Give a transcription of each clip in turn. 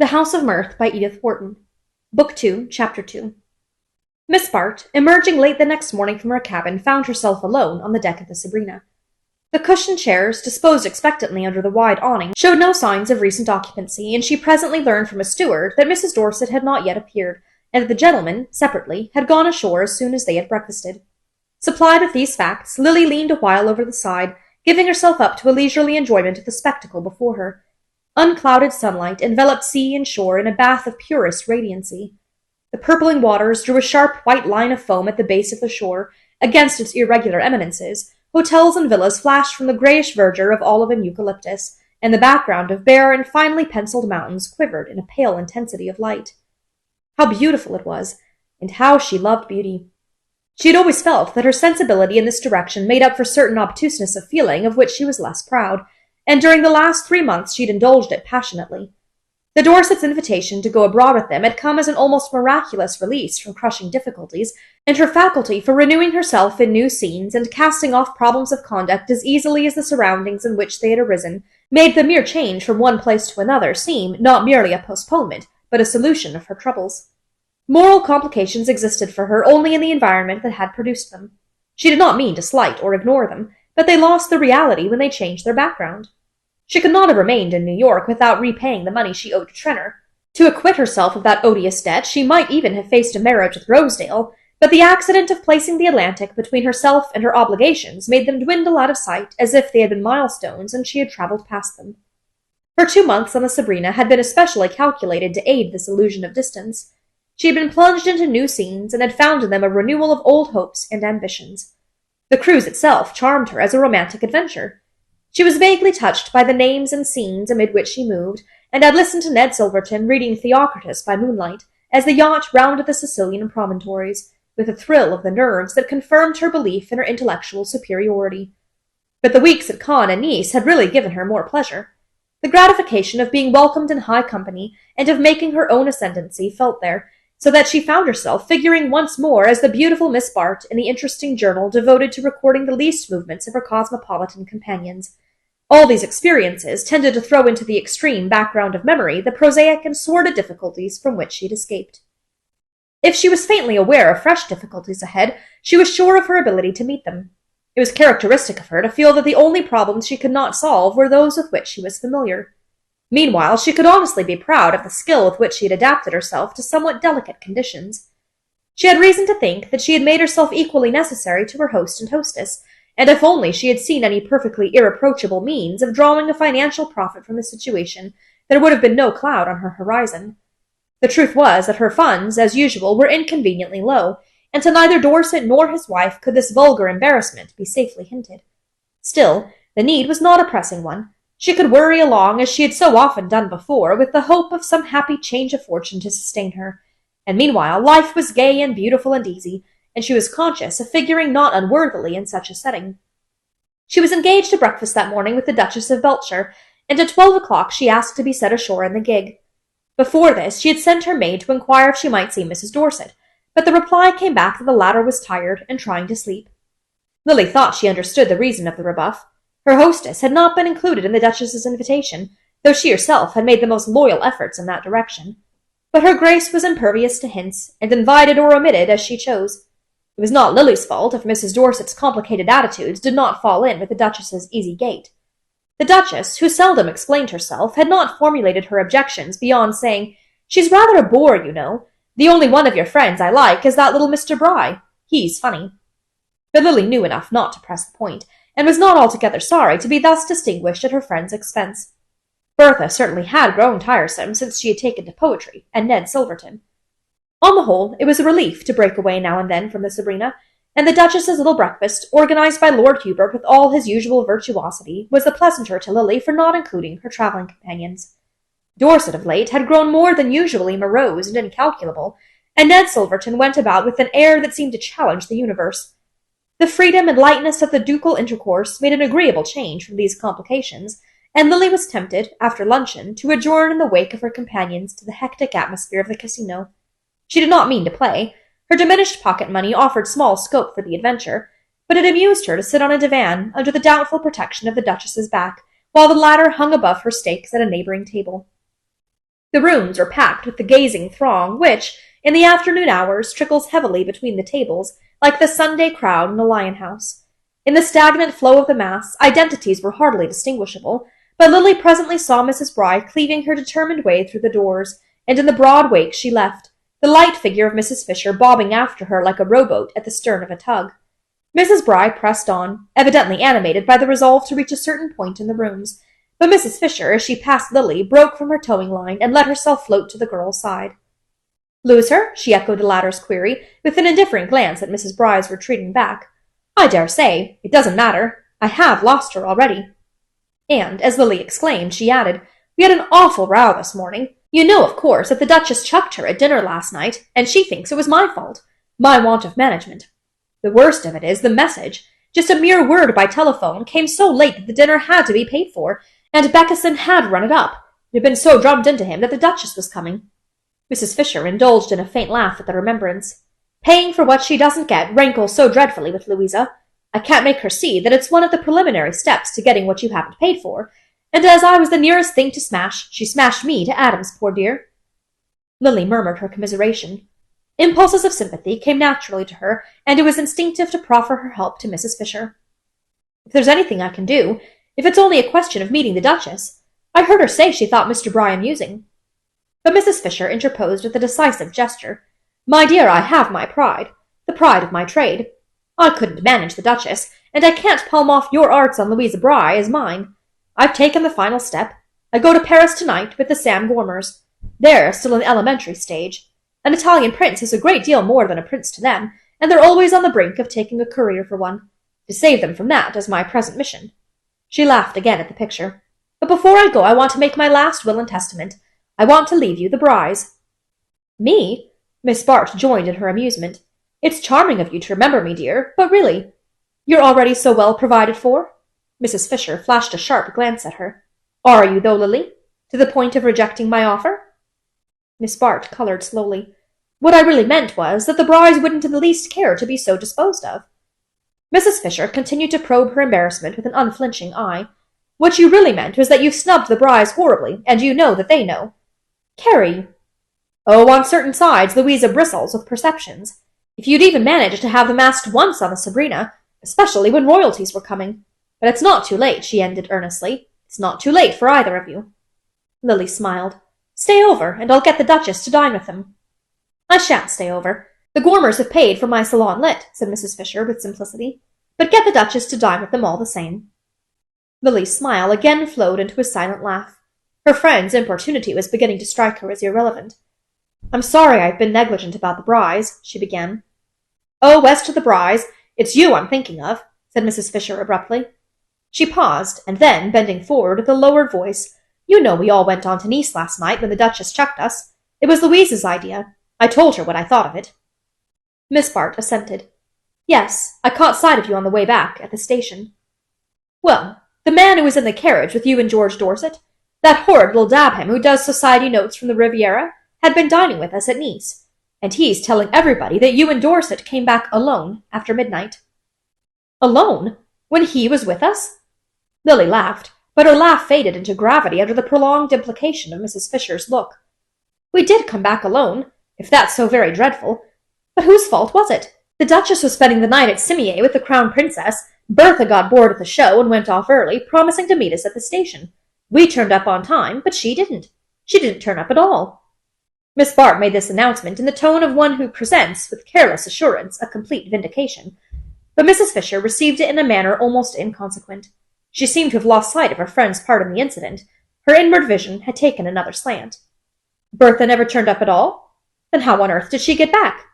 The House of Mirth by Edith Wharton. Book 2, Chapter 2. Miss Bart, emerging late the next morning from her cabin, found herself alone on the deck of the Sabrina. The cushioned chairs, disposed expectantly under the wide awning, showed no signs of recent occupancy, and she presently learned from a steward that Mrs. Dorset had not yet appeared, and that the gentlemen, separately, had gone ashore as soon as they had breakfasted. Supplied with these facts, Lily leaned a while over the side, giving herself up to a leisurely enjoyment of the spectacle before her. Unclouded sunlight enveloped sea and shore in a bath of purest radiancy. The purpling waters drew a sharp white line of foam at the base of the shore. Against its irregular eminences, hotels and villas flashed from the greyish verdure of olive and eucalyptus, and the background of bare and finely penciled mountains quivered in a pale intensity of light. How beautiful it was, and how she loved beauty! She had always felt that her sensibility in this direction made up for certain obtuseness of feeling of which she was less proud, and during the last 3 months she had indulged it passionately. The Dorsets' invitation to go abroad with them had come as an almost miraculous release from crushing difficulties, and her faculty for renewing herself in new scenes and casting off problems of conduct as easily as the surroundings in which they had arisen made the mere change from one place to another seem not merely a postponement, but a solution of her troubles. Moral complications existed for her only in the environment that had produced them. She did not mean to slight or ignore them, but they lost their reality when they changed their background. She could not have remained in New York without repaying the money she owed to Trenor. To acquit herself of that odious debt, she might even have faced a marriage with Rosedale, but the accident of placing the Atlantic between herself and her obligations made them dwindle out of sight as if they had been milestones and she had travelled past them. Her 2 months on the Sabrina had been especially calculated to aid this illusion of distance. She had been plunged into new scenes and had found in them a renewal of old hopes and ambitions. The cruise itself charmed her as a romantic adventure. She was vaguely touched by the names and scenes amid which she moved, and had listened to Ned Silverton reading Theocritus by moonlight as the yacht rounded the Sicilian promontories, with a thrill of the nerves that confirmed her belief in her intellectual superiority. But the weeks at Cannes and Nice had really given her more pleasure. The gratification of being welcomed in high company and of making her own ascendancy felt there, so that she found herself figuring once more as the beautiful Miss Bart in the interesting journal devoted to recording the least movements of her cosmopolitan companions. All these experiences tended to throw into the extreme background of memory the prosaic and sordid difficulties from which she had escaped. If she was faintly aware of fresh difficulties ahead, she was sure of her ability to meet them. It was characteristic of her to feel that the only problems she could not solve were those with which she was familiar. Meanwhile, she could honestly be proud of the skill with which she had adapted herself to somewhat delicate conditions. She had reason to think that she had made herself equally necessary to her host and hostess, and if only she had seen any perfectly irreproachable means of drawing a financial profit from the situation, there would have been no cloud on her horizon. The truth was that her funds, as usual, were inconveniently low, and to neither Dorset nor his wife could this vulgar embarrassment be safely hinted. Still, the need was not a pressing one. She could worry along, as she had so often done before, with the hope of some happy change of fortune to sustain her. And meanwhile life was gay and beautiful and easy, and she was conscious of figuring not unworthily in such a setting. She was engaged to breakfast that morning with the Duchess of Beltshire, and at 12 o'clock she asked to be set ashore in the gig. Before this she had sent her maid to inquire if she might see Mrs. Dorset, but the reply came back that the latter was tired and trying to sleep. Lily thought she understood the reason of the rebuff. Her hostess had not been included in the Duchess's invitation, though she herself had made the most loyal efforts in that direction. But her Grace was impervious to hints, and invited or omitted as she chose. It was not Lily's fault if Mrs. Dorset's complicated attitudes did not fall in with the Duchess's easy gait. The Duchess, who seldom explained herself, had not formulated her objections beyond saying, "She's rather a bore, you know. The only one of your friends I like is that little Mr. Bry. He's funny." But Lily knew enough not to press the point, and was not altogether sorry to be thus distinguished at her friend's expense. Bertha certainly had grown tiresome since she had taken to poetry and Ned Silverton. On the whole, it was a relief to break away now and then from the Sabrina, and the Duchess's little breakfast, organized by Lord Hubert with all his usual virtuosity, was the pleasanter to Lily for not including her travelling companions. Dorset of late had grown more than usually morose and incalculable, and Ned Silverton went about with an air that seemed to challenge the universe. The freedom and lightness of the ducal intercourse made an agreeable change from these complications, and Lily was tempted, after luncheon, to adjourn in the wake of her companions to the hectic atmosphere of the casino. She did not mean to play. Her diminished pocket money offered small scope for the adventure, but it amused her to sit on a divan under the doubtful protection of the Duchess's back, while the latter hung above her stakes at a neighbouring table. The rooms were packed with the gazing throng which, in the afternoon hours, trickles heavily between the tables, like the Sunday crowd in a lion-house. In the stagnant flow of the mass, identities were hardly distinguishable, but Lily presently saw Mrs. Bry cleaving her determined way through the doors, and in the broad wake she left, the light figure of Mrs. Fisher bobbing after her like a rowboat at the stern of a tug. Mrs. Bry pressed on, evidently animated by the resolve to reach a certain point in the rooms, but Mrs. Fisher, as she passed Lily, broke from her towing line and let herself float to the girl's side. "Lose her?" she echoed the latter's query, with an indifferent glance at Mrs. Bry's retreating back. "I dare say. It doesn't matter. I have lost her already." And, as Lily exclaimed, she added, "We had an awful row this morning. You know, of course, that the Duchess chucked her at dinner last night, and she thinks it was my fault. My want of management. The worst of it is, the message, just a mere word by telephone, came so late that the dinner had to be paid for, and Beckison had run it up. It had been so drummed into him that the Duchess was coming." Mrs. Fisher indulged in a faint laugh at the remembrance. "Paying for what she doesn't get rankles so dreadfully with Louisa. I can't make her see that it's one of the preliminary steps to getting what you haven't paid for, and as I was the nearest thing to smash, she smashed me to atoms, poor dear." Lily murmured her commiseration. Impulses of sympathy came naturally to her, and it was instinctive to proffer her help to Mrs. Fisher. "If there's anything I can do, if it's only a question of meeting the Duchess. I heard her say she thought Mr. Bry amusing." But Mrs. Fisher interposed with a decisive gesture. "My dear, I have my pride, the pride of my trade. I couldn't manage the Duchess, and I can't palm off your arts on Louisa Bry as mine. I've taken the final step. I go to Paris tonight with the Sam Gormers. They're still in the elementary stage. An Italian prince is a great deal more than a prince to them, and they're always on the brink of taking a career for one. To save them from that is my present mission." She laughed again at the picture. "But before I go, I want to make my last will and testament. I want to leave you the Brys." "Me?" Miss Bart joined in her amusement. "It's charming of you to remember me, dear, but really, you're already so well provided for?" Mrs. Fisher flashed a sharp glance at her. "Are you, though, Lily? To the point of rejecting my offer?" Miss Bart coloured slowly. "What I really meant was that the Brys wouldn't in the least care to be so disposed of." Mrs. Fisher continued to probe her embarrassment with an unflinching eye. "What you really meant was that you've snubbed the Brys horribly, and you know that they know." "Carrie!" "Oh, on certain sides Louisa bristles with perceptions. If you'd even managed to have them asked once on the Sabrina, especially when royalties were coming. But it's not too late," she ended earnestly. "It's not too late for either of you." Lily smiled. "Stay over, and I'll get the Duchess to dine with them." "I shan't stay over. The Gormers have paid for my salon lit," said Mrs. Fisher with simplicity. "But get the Duchess to dine with them all the same." Lily's smile again flowed into a silent laugh. Her friend's importunity was beginning to strike her as irrelevant. "I'm sorry I've been negligent about the Brys," she began. "Oh, as to the Brys, it's you I'm thinking of," said Mrs. Fisher abruptly. She paused, and then, bending forward with a lowered voice, "You know we all went on to Nice last night when the Duchess chucked us. It was Louisa's idea. I told her what I thought of it." Miss Bart assented. "Yes, I caught sight of you on the way back, at the station." "Well, the man who was in the carriage with you and George Dorset, that horrid little Dabham who does society notes from the Riviera, had been dining with us at Nice, and he's telling everybody that you and Dorset came back alone after midnight." "Alone? When he was with us?" Lily laughed, but her laugh faded into gravity under the prolonged implication of Mrs. Fisher's look. "We did come back alone, if that's so very dreadful. But whose fault was it? The Duchess was spending the night at Cimier with the Crown Princess. Bertha got bored at the show and went off early, promising to meet us at the station. We turned up on time, but she didn't. She didn't turn up at all." Miss Bart made this announcement in the tone of one who presents, with careless assurance, a complete vindication. But Mrs. Fisher received it in a manner almost inconsequent. She seemed to have lost sight of her friend's part in the incident. Her inward vision had taken another slant. "Bertha never turned up at all? Then how on earth did she get back?"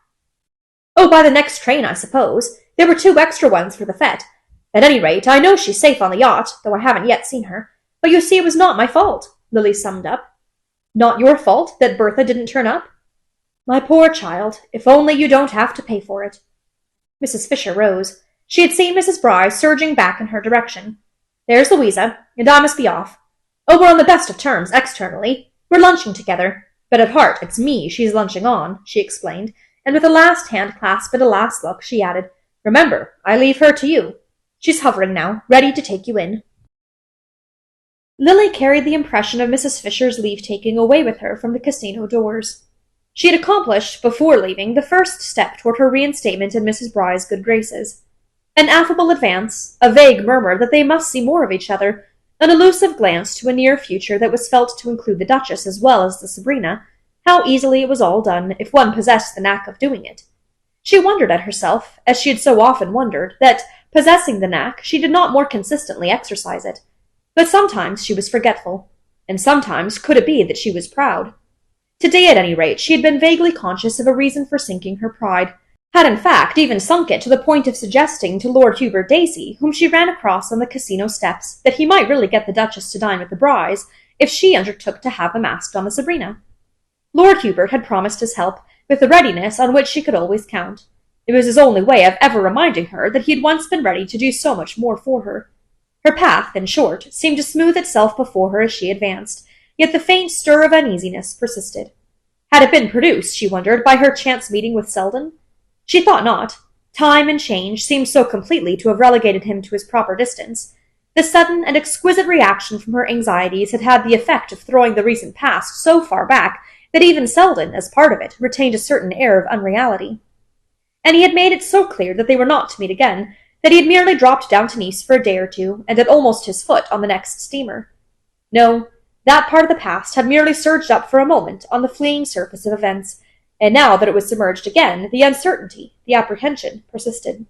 "Oh, by the next train, I suppose. There were 2 extra ones for the fete. At any rate, I know she's safe on the yacht, though I haven't yet seen her. But you see it was not my fault," Lily summed up. "Not your fault that Bertha didn't turn up?" "My poor child, if only you don't have to pay for it." Mrs. Fisher rose. She had seen Mrs. Bry surging back in her direction. "There's Louisa, and I must be off. Oh, we're on the best of terms externally. We're lunching together. But at heart it's me she's lunching on," she explained, and with a last hand clasp and a last look, she added, "Remember, I leave her to you. She's hovering now, ready to take you in." Lily carried the impression of Mrs. Fisher's leave-taking away with her from the casino doors. She had accomplished, before leaving, the first step toward her reinstatement in Mrs. Bry's good graces. An affable advance, a vague murmur that they must see more of each other, an elusive glance to a near future that was felt to include the Duchess as well as the Sabrina. How easily it was all done, if one possessed the knack of doing it. She wondered at herself, as she had so often wondered, that, possessing the knack, she did not more consistently exercise it. But sometimes she was forgetful, and sometimes could it be that she was proud? Today, at any rate, she had been vaguely conscious of a reason for sinking her pride, had in fact even sunk it to the point of suggesting to Lord Hubert Dacey, whom she ran across on the casino steps, that he might really get the Duchess to dine with the Brys if she undertook to have them asked on the Sabrina. Lord Hubert had promised his help, with a readiness on which she could always count. It was his only way of ever reminding her that he had once been ready to do so much more for her. Her path, in short, seemed to smooth itself before her as she advanced, yet the faint stir of uneasiness persisted. Had it been produced, she wondered, by her chance meeting with Selden? She thought not. Time and change seemed so completely to have relegated him to his proper distance. The sudden and exquisite reaction from her anxieties had had the effect of throwing the recent past so far back that even Selden, as part of it, retained a certain air of unreality. And he had made it so clear that they were not to meet again, that he had merely dropped down to Nice for a day or two, and had almost his foot on the next steamer. No, that part of the past had merely surged up for a moment on the fleeing surface of events, and now that it was submerged again, the uncertainty, the apprehension, persisted.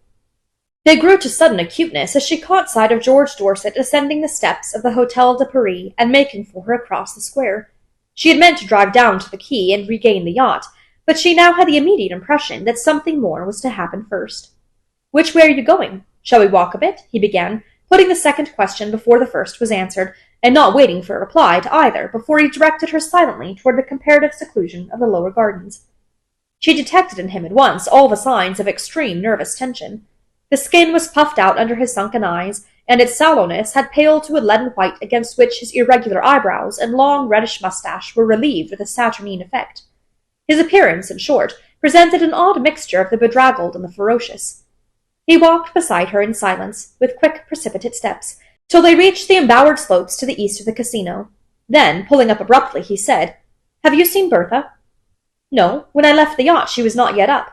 They grew to sudden acuteness as she caught sight of George Dorset ascending the steps of the Hotel de Paris and making for her across the square. She had meant to drive down to the quay and regain the yacht, but she now had the immediate impression that something more was to happen first. "Which way are you going? Shall we walk a bit?" he began, putting the second question before the first was answered, and not waiting for a reply to either before he directed her silently toward the comparative seclusion of the lower gardens. She detected in him at once all the signs of extreme nervous tension. The skin was puffed out under his sunken eyes, and its sallowness had paled to a leaden white against which his irregular eyebrows and long reddish moustache were relieved with a saturnine effect. His appearance, in short, presented an odd mixture of the bedraggled and the ferocious. He walked beside her in silence, with quick, precipitate steps, till they reached the embowered slopes to the east of the casino. Then, pulling up abruptly, he said, "Have you seen Bertha?" "No. When I left the yacht, she was not yet up."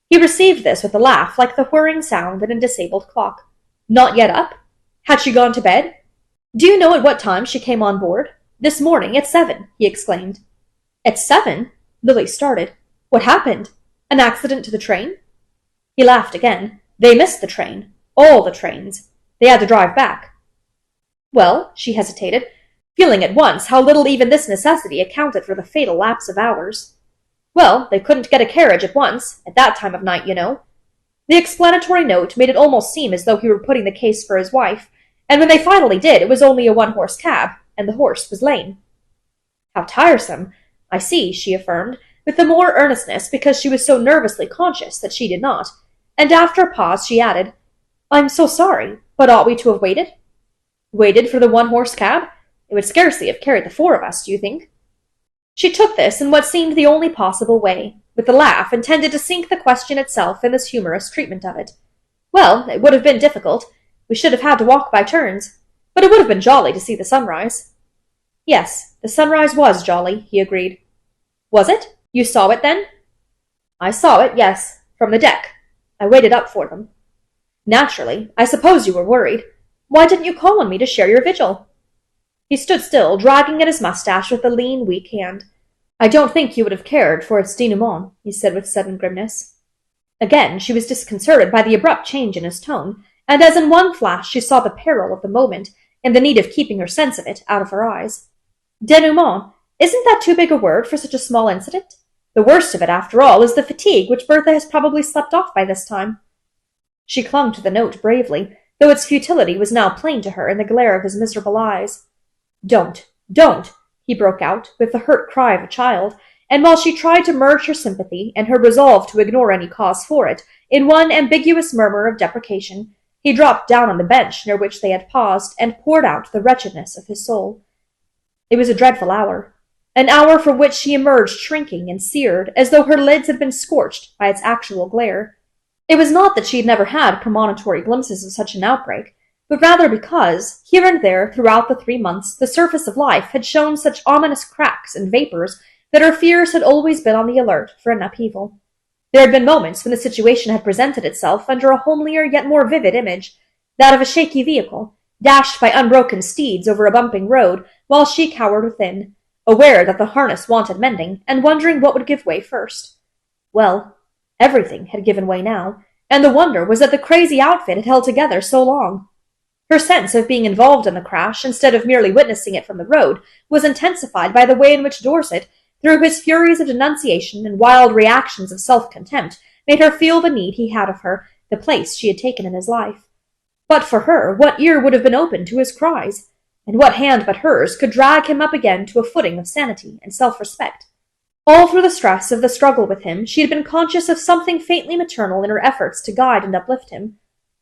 He received this with a laugh like the whirring sound in a disabled clock. "Not yet up? Had she gone to bed? Do you know at what time she came on board?" "This morning, at 7, he exclaimed. "At 7? Lily started. "What happened? An accident to the train?" He laughed again. "They missed the train. All the trains. They had to drive back." "Well," she hesitated, feeling at once how little even this necessity accounted for the fatal lapse of hours. "Well, they couldn't get a carriage at once, at that time of night, you know." The explanatory note made it almost seem as though he were putting the case for his wife, and when they finally did, it was only a one-horse cab, and the horse was lame. "How tiresome! I see," she affirmed, with the more earnestness because she was so nervously conscious that she did not, and after a pause she added, "I'm so sorry, but ought we to have waited?" "Waited for the one-horse cab? It would scarcely have carried the 4 of us, do you think?" She took this in what seemed the only possible way, with a laugh intended to sink the question itself in this humorous treatment of it. "Well, it would have been difficult. We should have had to walk by turns. But it would have been jolly to see the sunrise." "Yes, the sunrise was jolly," he agreed. "Was it? You saw it, then?" "I saw it, yes, from the deck. I waited up for them." "Naturally. I suppose you were worried. Why didn't you call on me to share your vigil?" He stood still, dragging at his moustache with a lean, weak hand. "I don't think you would have cared for its denouement," he said with sudden grimness. Again she was disconcerted by the abrupt change in his tone, and as in one flash she saw the peril of the moment, and the need of keeping her sense of it out of her eyes. "Denouement? Isn't that too big a word for such a small incident? The worst of it, after all, is the fatigue which Bertha has probably slept off by this time." She clung to the note bravely, though its futility was now plain to her in the glare of his miserable eyes. Don't, he broke out, with the hurt cry of a child, and while she tried to merge her sympathy and her resolve to ignore any cause for it in one ambiguous murmur of deprecation, he dropped down on the bench near which they had paused and poured out the wretchedness of his soul. It was a dreadful hour, an hour from which she emerged shrinking and seared, as though her lids had been scorched by its actual glare. It was not that she had never had premonitory glimpses of such an outbreak. but rather because, here and there throughout the 3 months, the surface of life had shown such ominous cracks and vapors that her fears had always been on the alert for an upheaval. There had been moments when the situation had presented itself under a homelier yet more vivid image, that of a shaky vehicle, dashed by unbroken steeds over a bumping road, while she cowered within, aware that the harness wanted mending, and wondering what would give way first. Well, everything had given way now, and the wonder was that the crazy outfit had held together so long. Her sense of being involved in the crash, instead of merely witnessing it from the road, was intensified by the way in which Dorset, through his furies of denunciation and wild reactions of self-contempt, made her feel the need he had of her, the place she had taken in his life. But for her, what ear would have been open to his cries? And what hand but hers could drag him up again to a footing of sanity and self-respect? All through the stress of the struggle with him, she had been conscious of something faintly maternal in her efforts to guide and uplift him.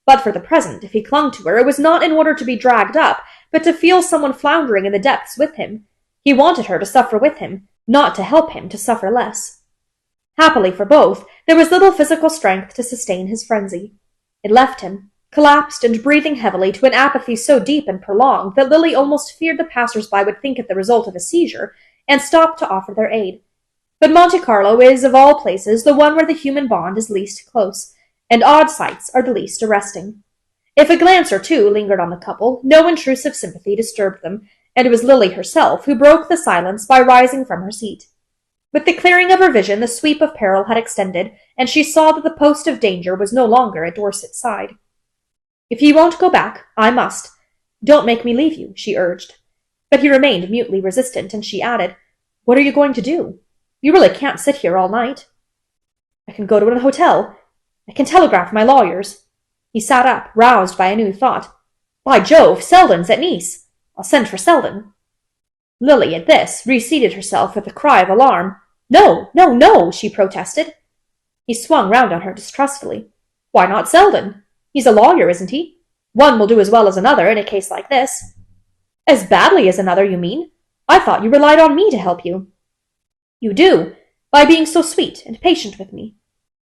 But for the present, if he clung to her, it was not in order to be dragged up, but to feel someone floundering in the depths with him. He wanted her to suffer with him, not to help him to suffer less. Happily for both, there was little physical strength to sustain his frenzy. It left him, collapsed and breathing heavily, to an apathy so deep and prolonged that Lily almost feared the passers-by would think it the result of a seizure, and stopped to offer their aid. But Monte Carlo is, of all places, the one where the human bond is least close, and odd sights are the least arresting. If a glance or two lingered on the couple, no intrusive sympathy disturbed them, and it was Lily herself who broke the silence by rising from her seat. With the clearing of her vision, the sweep of peril had extended, and she saw that the post of danger was no longer at Dorset's side. "If you won't go back, I must. Don't make me leave you," she urged. But he remained mutely resistant, and she added, "What are you going to do? You really can't sit here all night." "I can go to an hotel. I can telegraph my lawyers." He sat up, roused by a new thought. "By Jove, Selden's at Nice. I'll send for Selden." Lily, at this, reseated herself with a cry of alarm. "No, no, no," she protested. He swung round on her distrustfully. "Why not Selden? He's a lawyer, isn't he? One will do as well as another in a case like this." "As badly as another, you mean? I thought you relied on me to help you." "You do, by being so sweet and patient with me.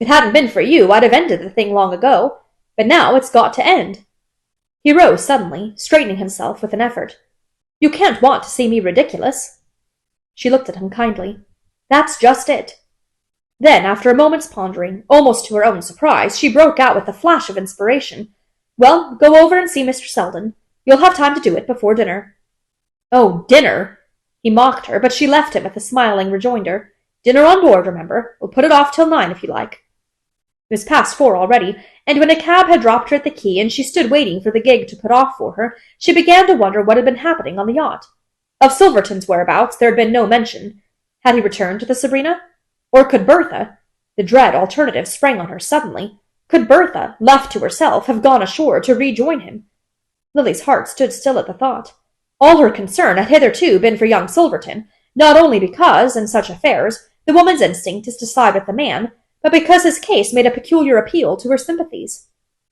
If it hadn't been for you, I'd have ended the thing long ago, but now it's got to end." He rose suddenly, straightening himself with an effort. "You can't want to see me ridiculous." She looked at him kindly. "That's just it." Then, after a moment's pondering, almost to her own surprise, she broke out with a flash of inspiration. "Well, go over and see Mr. Selden. You'll have time to do it before dinner." "Oh, dinner!" He mocked her, but she left him with a smiling rejoinder. "Dinner on board, remember. We'll put it off till 9 if you like." It was past 4 already, and when a cab had dropped her at the quay and she stood waiting for the gig to put off for her, she began to wonder what had been happening on the yacht. Of Silverton's whereabouts there had been no mention. Had he returned to the Sabrina? Or could Bertha— the dread alternative sprang on her suddenly— could Bertha, left to herself, have gone ashore to rejoin him? Lily's heart stood still at the thought. All her concern had hitherto been for young Silverton, not only because, in such affairs, the woman's instinct is to side with the man, but because his case made a peculiar appeal to her sympathies.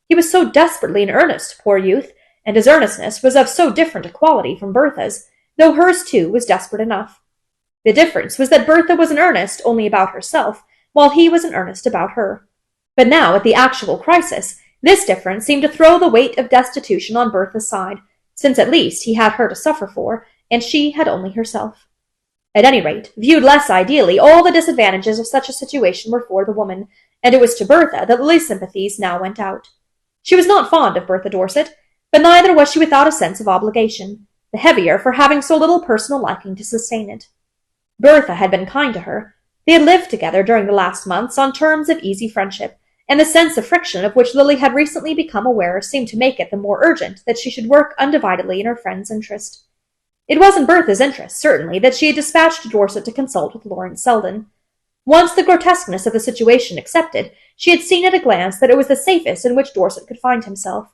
He was so desperately in earnest, poor youth, and his earnestness was of so different a quality from Bertha's, though hers too was desperate enough. The difference was that Bertha was in earnest only about herself, while he was in earnest about her. But now, at the actual crisis, this difference seemed to throw the weight of destitution on Bertha's side, since at least he had her to suffer for, and she had only herself. At any rate, viewed less ideally, all the disadvantages of such a situation were for the woman, and it was to Bertha that Lily's sympathies now went out. She was not fond of Bertha Dorset, but neither was she without a sense of obligation, the heavier for having so little personal liking to sustain it. Bertha had been kind to her. They had lived together during the last months on terms of easy friendship, and the sense of friction of which Lily had recently become aware seemed to make it the more urgent that she should work undividedly in her friend's interest. It was in Bertha's interest, certainly, that she had dispatched Dorset to consult with Lawrence Selden. Once the grotesqueness of the situation accepted, she had seen at a glance that it was the safest in which Dorset could find himself.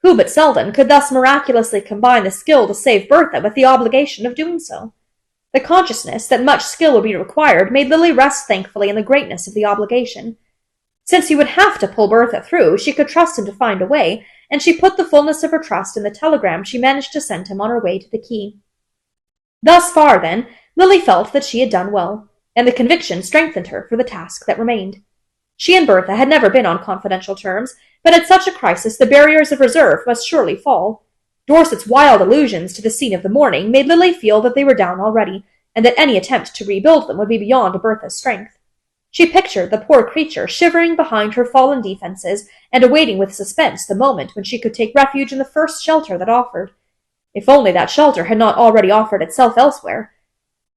Who but Selden could thus miraculously combine the skill to save Bertha with the obligation of doing so? The consciousness that much skill would be required made Lily rest thankfully in the greatness of the obligation. Since he would have to pull Bertha through, she could trust him to find a way, and she put the fullness of her trust in the telegram she managed to send him on her way to the quay. Thus far, then, Lily felt that she had done well, and the conviction strengthened her for the task that remained. She and Bertha had never been on confidential terms, but at such a crisis the barriers of reserve must surely fall. Dorset's wild allusions to the scene of the morning made Lily feel that they were down already, and that any attempt to rebuild them would be beyond Bertha's strength. She pictured the poor creature shivering behind her fallen defences and awaiting with suspense the moment when she could take refuge in the first shelter that offered. If only that shelter had not already offered itself elsewhere.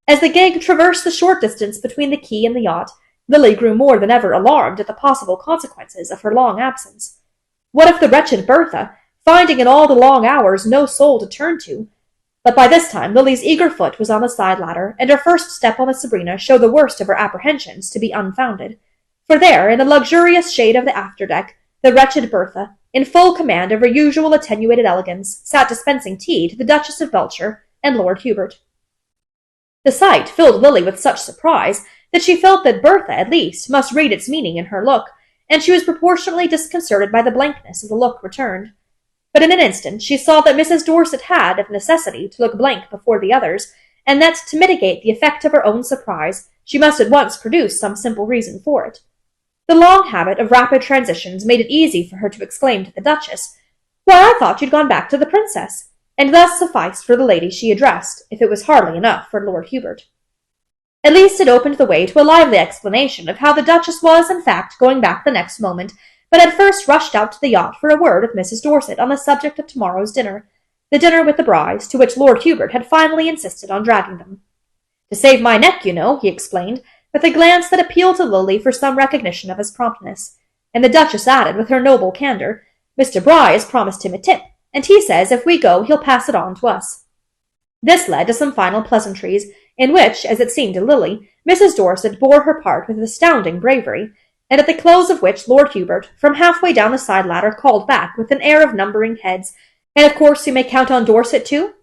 As the gig traversed the short distance between the quay and the yacht, Lily grew more than ever alarmed at the possible consequences of her long absence. What if the wretched Bertha, finding in all the long hours no soul to turn to? But by this time Lily's eager foot was on the side ladder, and her first step on the Sabrina showed the worst of her apprehensions to be unfounded. For there, in the luxurious shade of the afterdeck, the wretched Bertha, in full command of her usual attenuated elegance, sat dispensing tea to the Duchess of Beltshire and Lord Hubert. The sight filled Lily with such surprise that she felt that Bertha, at least, must read its meaning in her look, and she was proportionately disconcerted by the blankness of the look returned. But in an instant she saw that Mrs. Dorset had, of necessity, to look blank before the others, and that, to mitigate the effect of her own surprise, she must at once produce some simple reason for it. The long habit of rapid transitions made it easy for her to exclaim to the Duchess, "Why, I thought you'd gone back to the Princess," and thus sufficed for the lady she addressed, if it was hardly enough for Lord Hubert. At least it opened the way to a lively explanation of how the Duchess was, in fact, going back the next moment, but had first rushed out to the yacht for a word with Mrs. Dorset on the subject of tomorrow's dinner, the dinner with the Brides, to which Lord Hubert had finally insisted on dragging them. "To save my neck, you know," he explained, with a glance that appealed to Lily for some recognition of his promptness, and the Duchess added with her noble candour, "Mr. Bry has promised him a tip, and he says if we go he'll pass it on to us." This led to some final pleasantries, in which, as it seemed to Lily, Mrs. Dorset bore her part with astounding bravery, and at the close of which Lord Hubert, from halfway down the side ladder, called back with an air of numbering heads, "And of course you may count on Dorset too?"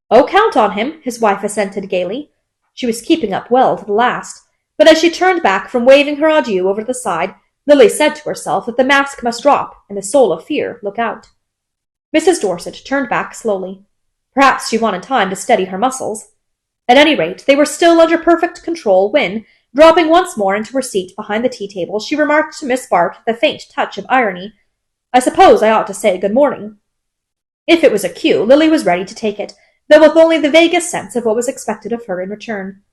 "Oh, count on him," his wife assented gaily. She was keeping up well to the last, but as she turned back from waving her adieu over the side, Lily said to herself that the mask must drop, and the soul of fear look out. Mrs. Dorset turned back slowly. Perhaps she wanted time to steady her muscles. At any rate, they were still under perfect control when, dropping once more into her seat behind the tea-table, she remarked to Miss Bart with a faint touch of irony, "I suppose I ought to say good morning." If it was a cue, Lily was ready to take it, though with only the vaguest sense of what was expected of her in return.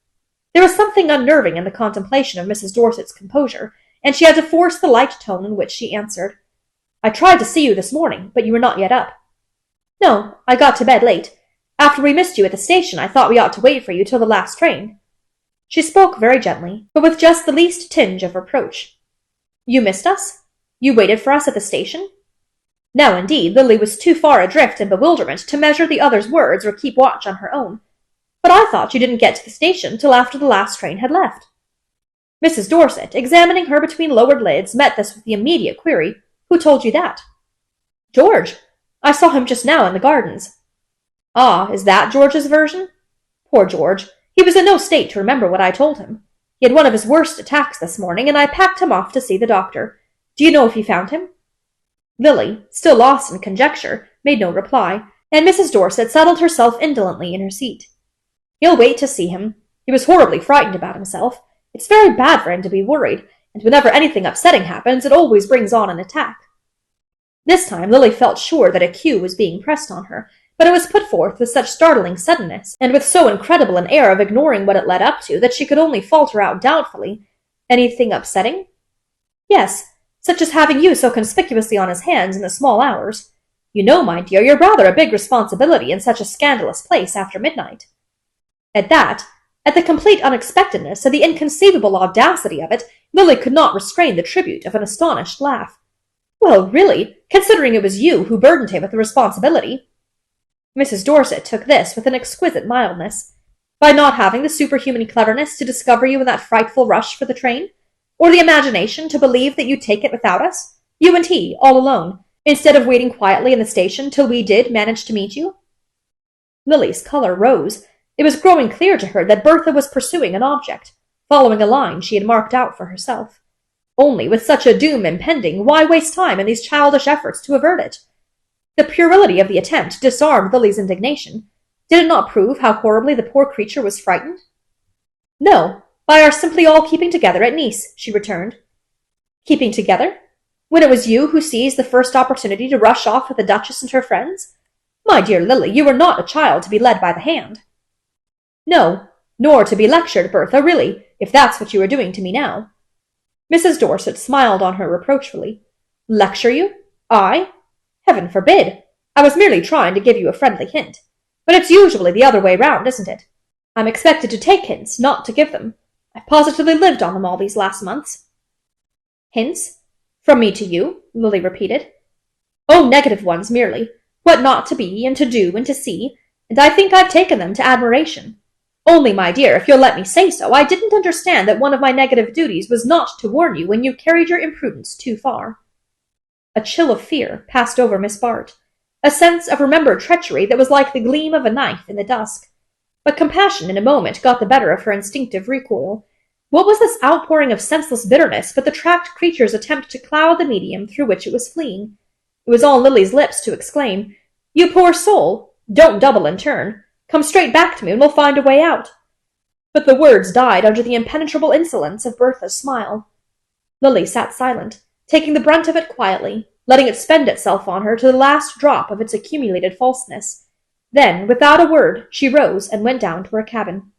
There was something unnerving in the contemplation of Mrs. Dorset's composure, and she had to force the light tone in which she answered, "I tried to see you this morning, but you were not yet up." "No, I got to bed late. After we missed you at the station, I thought we ought to wait for you till the last train." She spoke very gently, but with just the least tinge of reproach. "You missed us? You waited for us at the station?" Now, indeed, Lily was too far adrift in bewilderment to measure the other's words or keep watch on her own. "But I thought you didn't get to the station till after the last train had left." Mrs. Dorset, examining her between lowered lids, met this with the immediate query, "Who told you that?" "George. I saw him just now in the gardens." "Ah, is that George's version? Poor George. He was in no state to remember what I told him. He had one of his worst attacks this morning, and I packed him off to see the doctor. Do you know if he found him?" Lily, still lost in conjecture, made no reply, and Mrs. Dorset settled herself indolently in her seat. "He'll wait to see him. He was horribly frightened about himself. It's very bad for him to be worried, and whenever anything upsetting happens, it always brings on an attack." This time Lily felt sure that a cue was being pressed on her, but it was put forth with such startling suddenness, and with so incredible an air of ignoring what it led up to, that she could only falter out doubtfully, "Anything upsetting?" "Yes, such as having you so conspicuously on his hands in the small hours. You know, my dear, you're rather a big responsibility in such a scandalous place after midnight." At that, at the complete unexpectedness, and the inconceivable audacity of it, Lily could not restrain the tribute of an astonished laugh. "Well, really, considering it was you who burdened him with the responsibility." Mrs. Dorset took this with an exquisite mildness. "By not having the superhuman cleverness to discover you in that frightful rush for the train? Or the imagination to believe that you'd take it without us, you and he, all alone, instead of waiting quietly in the station till we did manage to meet you?" Lily's colour rose. It was growing clear to her that Bertha was pursuing an object, following a line she had marked out for herself. Only, with such a doom impending, why waste time in these childish efforts to avert it? The puerility of the attempt disarmed Lily's indignation. Did it not prove how horribly the poor creature was frightened? "No, by our simply all keeping together at Nice," she returned. Keeping together? When it was you who seized the first opportunity to rush off with the Duchess and her friends? My dear Lily, you were not a child to be led by the hand. No, nor to be lectured, Bertha, really, if that's what you are doing to me now. Mrs. Dorset smiled on her reproachfully. Lecture you? I? Heaven forbid! I was merely trying to give you a friendly hint. But it's usually the other way round, isn't it? I'm expected to take hints, not to give them. I've positively lived on them all these last months. Hints? From me to you? Lily repeated. Oh, negative ones merely. What not to be, and to do, and to see, and I think I've taken them to admiration. Only, my dear, if you'll let me say so, I didn't understand that one of my negative duties was not to warn you when you carried your imprudence too far. A chill of fear passed over Miss Bart, a sense of remembered treachery that was like the gleam of a knife in the dusk. But compassion in a moment got the better of her instinctive recoil. What was this outpouring of senseless bitterness but the trapped creature's attempt to cloud the medium through which it was fleeing? It was on Lily's lips to exclaim, You poor soul! Don't double and turn. Come straight back to me and we'll find a way out. But the words died under the impenetrable insolence of Bertha's smile. Lily sat silent, taking the brunt of it quietly, letting it spend itself on her to the last drop of its accumulated falseness. Then, without a word, she rose and went down to her cabin.